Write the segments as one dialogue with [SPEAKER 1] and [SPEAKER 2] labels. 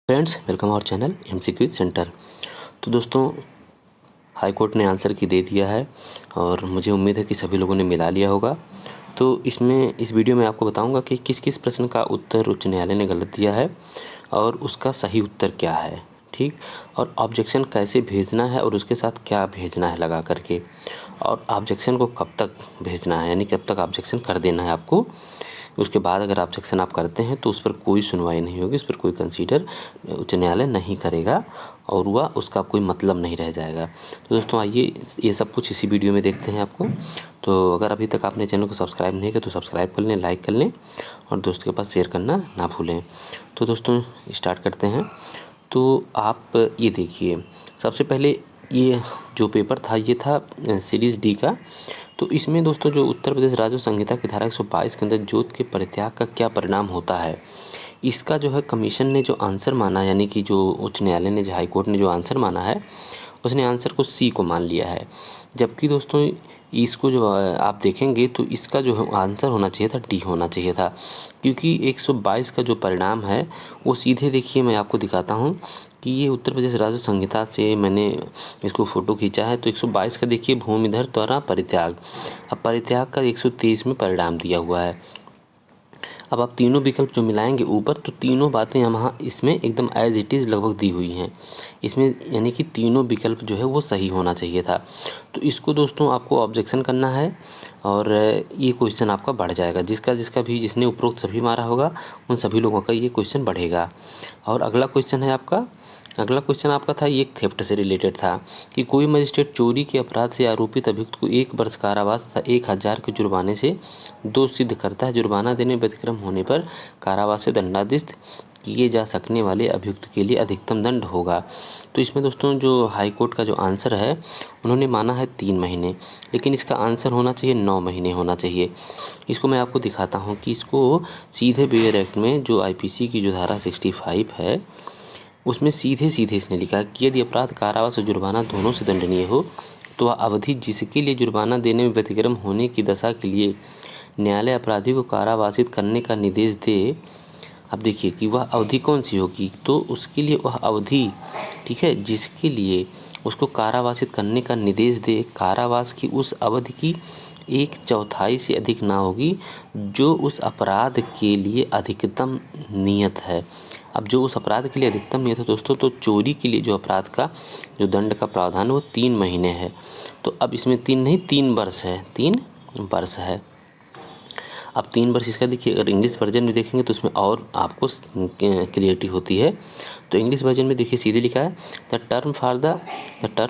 [SPEAKER 1] Friends, welcome our channel MCQ centre. तो दोस्तों, high court ने आंसर की दे दिया है और मुझे उम्मीद है कि सभी लोगों ने मिला लिया होगा। तो इस वीडियो में आपको बताऊंगा कि किस किस प्रश्न का उत्तर उच्च न्यायालय ने गलत दिया है और उसका सही उत्तर क्या है, ठीक। और ऑब्जेक्शन कैसे भेजना है और उसके साथ क्या भेजना है लगा करके, और ऑब्जेक्शन को कब तक भेजना है, यानी कब तक ऑब्जेक्शन कर देना है आपको। उसके बाद अगर ऑब्जेक्शन आप करते हैं तो उस पर कोई सुनवाई नहीं होगी, उस पर कोई कंसीडर उच्च न्यायालय नहीं करेगा और वह उसका कोई मतलब नहीं रह जाएगा। तो दोस्तों आइए ये सब कुछ इसी वीडियो में देखते हैं आपको। तो अगर अभी तक आपने चैनल को सब्सक्राइब नहीं किया तो सब्सक्राइब कर लें, लाइक कर लें और दोस्तों के पास शेयर करना ना भूलें। तो दोस्तों स्टार्ट करते हैं। तो आप ये देखिए, सबसे पहले ये जो पेपर था ये था सीरीज़ डी का। तो इसमें दोस्तों जो उत्तर प्रदेश राजस्व संहिता की धारा 122 के अंदर जोत के परित्याग का क्या परिणाम होता है, इसका जो है कमीशन ने जो आंसर माना, यानी कि जो उच्च न्यायालय ने, जो हाई कोर्ट ने जो आंसर माना है, उसने आंसर को सी को मान लिया है। जबकि दोस्तों इसको जो आप देखेंगे तो इसका जो है आंसर होना चाहिए था डी होना चाहिए था, क्योंकि 122 का जो परिणाम है वो सीधे, देखिए मैं आपको दिखाता हूँ कि ये उत्तर प्रदेश राजस्व संहिता से मैंने इसको फ़ोटो खींचा है। तो 122 का देखिए, भूमिधर द्वारा परित्याग, अब परित्याग का 123 में परिणाम दिया हुआ है। अब आप तीनों विकल्प जो मिलाएंगे ऊपर, तो तीनों बातें यहाँ इसमें एकदम एज इट इज़ लगभग दी हुई हैं इसमें, यानी कि तीनों विकल्प जो है वो सही होना चाहिए था। तो इसको दोस्तों आपको ऑब्जेक्शन करना है और ये क्वेश्चन आपका बढ़ जाएगा। जिसका भी जिसने उपरोक्त सभी मारा होगा उन सभी लोगों का ये क्वेश्चन बढ़ेगा। और अगला क्वेश्चन आपका था, ये थेफ्ट से रिलेटेड था कि कोई मजिस्ट्रेट चोरी के अपराध से आरोपित अभियुक्त को 1 वर्ष कारावास तथा 1000 के जुर्माने से दोष सिद्ध करता है। जुर्माना देने में व्यतिक्रम होने पर कारावास से दंडादेश किए जा सकने वाले अभियुक्त के लिए अधिकतम दंड होगा। तो इसमें दोस्तों जो हाई कोर्ट का जो आंसर है, उन्होंने माना है 3 महीने, लेकिन इसका आंसर होना चाहिए 9 महीने होना चाहिए। इसको मैं आपको दिखाता हूँ कि इसको सीधे बेयर एक्ट में जो आईपीसी की जो धारा 65 है उसमें सीधे इसने लिखा कि यदि अपराध कारावास और जुर्माना दोनों से दंडनीय हो तो वह अवधि जिसके लिए जुर्माना देने में व्यतिक्रम होने की दशा के लिए न्यायालय अपराधी को कारावासित करने का निर्देश दे। अब देखिए कि वह अवधि कौन सी होगी, तो उसके लिए वह अवधि, ठीक है, जिसके लिए उसको कारावासित करने का निर्देश दे, कारावास की उस अवधि की 1/4 से अधिक ना होगी जो उस अपराध के लिए अधिकतम नियत है। अब जो उस अपराध के लिए अधिकतम नियत है दोस्तों, तो चोरी के लिए जो अपराध का जो दंड का प्रावधान है वो 3 महीने है। तो अब इसमें 3 नहीं 3 वर्ष है, 3 वर्ष है। अब 3 वर्ष इसका देखिए, अगर इंग्लिश वर्जन में देखेंगे तो उसमें और आपको क्लियरिटी होती है। तो इंग्लिश वर्जन में देखिए सीधे लिखा है, the term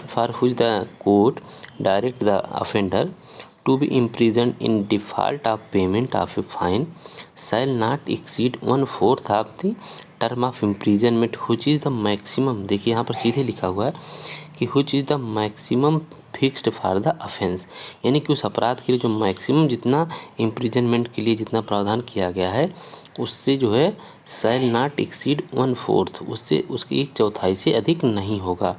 [SPEAKER 1] for हुच the court direct the offender to be imprisoned in default of payment of a fine shall not exceed 1/4 of the term of imprisonment which is the maximum। देखिए यहाँ पर सीधे लिखा हुआ है कि which is the maximum fixed for the offense, यानी कि उस अपराध के लिए जो मैक्सिमम जितना इम्प्रिजनमेंट के लिए जितना प्रावधान किया गया है उससे जो है shall not exceed 1/4, उससे उसकी 1/4 से अधिक नहीं होगा।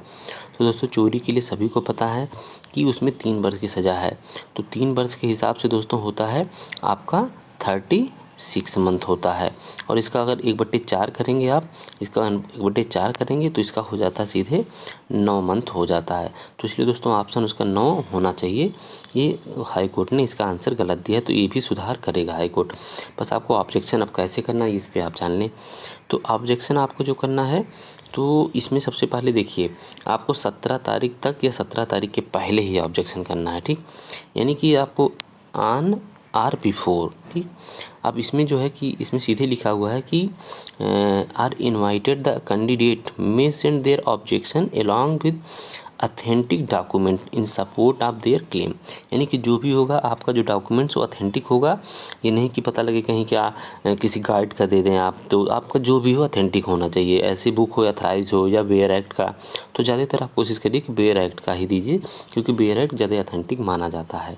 [SPEAKER 1] तो दोस्तों चोरी के लिए सभी को पता है कि उसमें 3 वर्ष की सज़ा है। तो 3 वर्ष के हिसाब से दोस्तों होता है आपका 36 मंथ होता है। और इसका अगर 1/4 करेंगे आप, इसका 1/4 करेंगे तो इसका हो जाता है सीधे 9 मंथ हो जाता है। तो इसलिए दोस्तों ऑप्शन उसका 9 होना चाहिए। ये हाई कोर्ट ने इसका आंसर गलत दिया है, तो ये भी सुधार करेगा हाई कोर्ट। बस आपको ऑब्जेक्शन अब कैसे करना है इस पर आप जान लें। तो ऑब्जेक्शन आपको जो करना है, तो इसमें सबसे पहले देखिए आपको 17 तारीख तक या 17 तारीख के पहले ही ऑब्जेक्शन करना है, ठीक। यानी कि आपको ऑन आर बिफोर, ठीक। अब इसमें जो है कि इसमें सीधे लिखा हुआ है कि are invited the candidate may send their objection along with authentic document in support of their claim, यानी कि जो भी होगा आपका जो डॉक्यूमेंट्स वो अथेंटिक होगा। ये नहीं कि पता लगे कहीं क्या किसी गाइड का दे दें आप, तो आपका जो भी हो अथेंटिक होना चाहिए। ऐसी बुक हो, अथराइज हो या बेयर एक्ट का, तो ज़्यादातर आप कोशिश करिए कि बेयर एक्ट का ही दीजिए, क्योंकि बेयर एक्ट ज़्यादा अथेंटिक माना जाता है।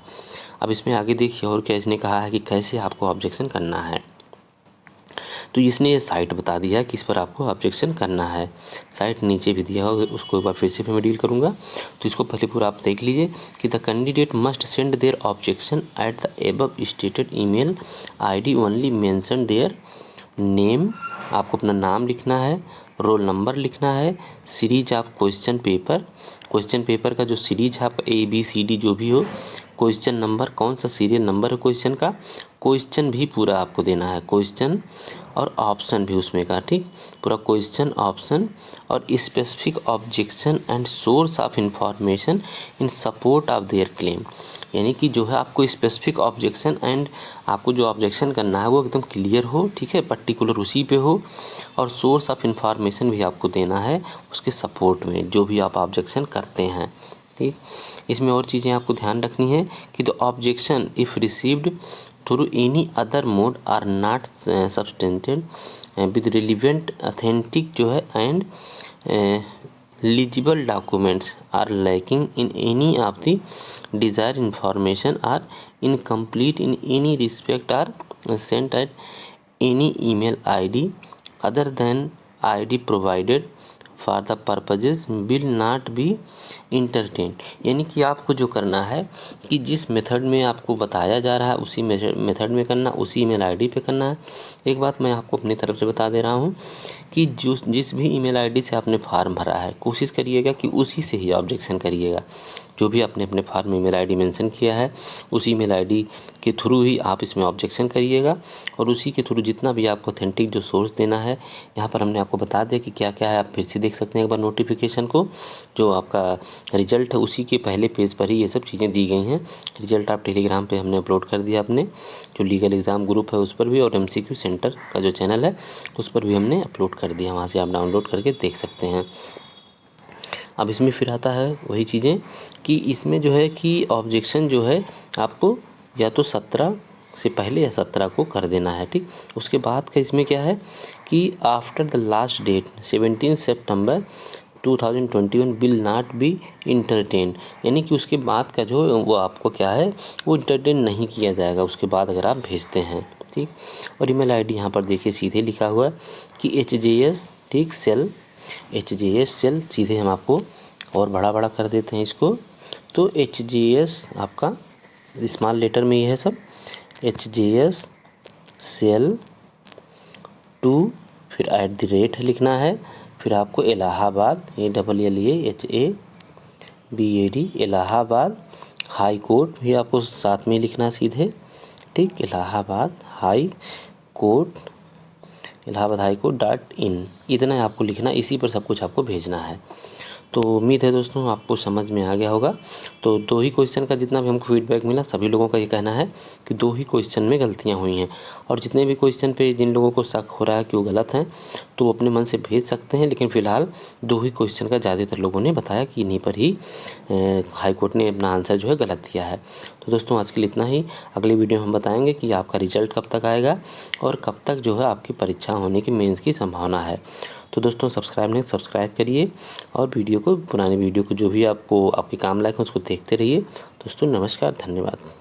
[SPEAKER 1] अब इसमें आगे देखिए और क्या इसने कहा है कि कैसे आपको ऑब्जेक्शन करना है। तो इसने ये साइट बता दिया कि इस पर आपको ऑब्जेक्शन करना है। साइट नीचे भी दिया होगा, उसको एक बार फिर से मैं डील करूँगा। तो इसको पहले पूरा आप देख लीजिए कि the candidate must send their objection at the above stated email ID only mention their name, आपको अपना नाम लिखना है, रोल नंबर लिखना है, सीरीज ऑफ क्वेश्चन पेपर का जो सीरीज है आपका ABCD जो भी हो, क्वेश्चन नंबर कौन सा सीरियल नंबर है क्वेश्चन का, क्वेश्चन भी पूरा आपको देना है, क्वेश्चन और ऑप्शन भी उसमें का, ठीक, पूरा क्वेश्चन ऑप्शन और specific objection and source of information in support of their claim. यानी कि जो है आपको स्पेसिफिक ऑब्जेक्शन एंड आपको जो ऑब्जेक्शन करना है वो एकदम क्लियर हो, ठीक है, पर्टिकुलर उसी पे हो, और सोर्स ऑफ इंफॉर्मेशन भी आपको देना है उसके सपोर्ट में जो भी आप ऑब्जेक्शन करते हैं, ठीक। इसमें और चीज़ें आपको ध्यान रखनी है कि the objection if received through any other mode are not substantiated with relevant authentic जो है and legible documents are lacking in any of the desired information are incomplete in any respect are sent at any email ID other than ID provided for the purposes will not be entertained। यानी कि आपको जो करना है कि जिस method में आपको बताया जा रहा है उसी मेथड में करना, उसी ईमेल आईडी पे करना है। एक बात मैं आपको अपनी तरफ से बता दे रहा हूँ कि जिस भी ईमेल आईडी से आपने फॉर्म भरा है कोशिश करिएगा कि उसी से ही ऑब्जेक्शन करिएगा। जो भी आपने अपने फॉर्म में ईमेल आईडी मेंशन किया है उसी ईमेल आईडी के थ्रू ही आप इसमें ऑब्जेक्शन करिएगा, और उसी के थ्रू जितना भी आपको ऑथेंटिक जो सोर्स देना है, यहाँ पर हमने आपको बता दिया कि क्या क्या है। आप फिर से देख सकते हैं एक बार नोटिफिकेशन को, जो आपका रिजल्ट है उसी के पहले पेज पर ही ये सब चीज़ें दी गई हैं। रिजल्ट आप टेलीग्राम पे हमने अपलोड कर दिया अपने जो लीगल एग्ज़ाम ग्रुप है उस पर भी, और MCQ सेंटर का जो चैनल है उस पर भी हमने अपलोड कर दिया, वहाँ से आप डाउनलोड करके देख सकते हैं। अब इसमें फिर आता है वही चीज़ें कि इसमें जो है कि ऑब्जेक्शन जो है आपको या तो 17 से पहले या 17 को कर देना है, ठीक। उसके बाद का इसमें क्या है कि आफ्टर द लास्ट डेट 17 सितंबर 2021 विल नॉट बी इंटरटेन। यानी कि उसके बाद का जो वो आपको क्या है वो इंटरटेन नहीं किया जाएगा उसके बाद अगर आप भेजते हैं, ठीक। और ईमेल आईडी यहाँ पर देखिए सीधे लिखा हुआ है कि HJS, ठीक, सेल HJS सेल, सीधे हम आपको और बड़ा कर देते हैं इसको। तो HJS आपका स्मॉल लेटर में ये है सब, HJS सेल 2, फिर @ है लिखना है, फिर आपको Allahabad ALLAHABAD Allahabad high court भी आपको साथ में लिखना है सीधे, ठीक, इलाहाबाद हाई कोर्ट .in, इतना ही आपको लिखना, इसी पर सब कुछ आपको भेजना है। तो उम्मीद है दोस्तों आपको समझ में आ गया होगा। तो 2 ही क्वेश्चन का जितना भी हमको फीडबैक मिला सभी लोगों का ये कहना है कि 2 ही क्वेश्चन में गलतियां हुई हैं, और जितने भी क्वेश्चन पे जिन लोगों को शक हो रहा है कि वो गलत हैं तो वो अपने मन से भेज सकते हैं, लेकिन फ़िलहाल 2 ही क्वेश्चन का ज़्यादातर लोगों ने बताया कि इन्हीं पर ही हाई कोर्ट ने अपना आंसर जो है गलत दिया है। तो दोस्तों आज के लिए इतना ही। अगली वीडियो में हम बताएंगे कि आपका रिजल्ट कब तक आएगा और कब तक जो है आपकी परीक्षा होने की मेंस की संभावना है। तो दोस्तों सब्सक्राइब करिए और पुराने वीडियो को जो भी आपको आपके काम लायक है उसको देखते रहिए। दोस्तों नमस्कार, धन्यवाद।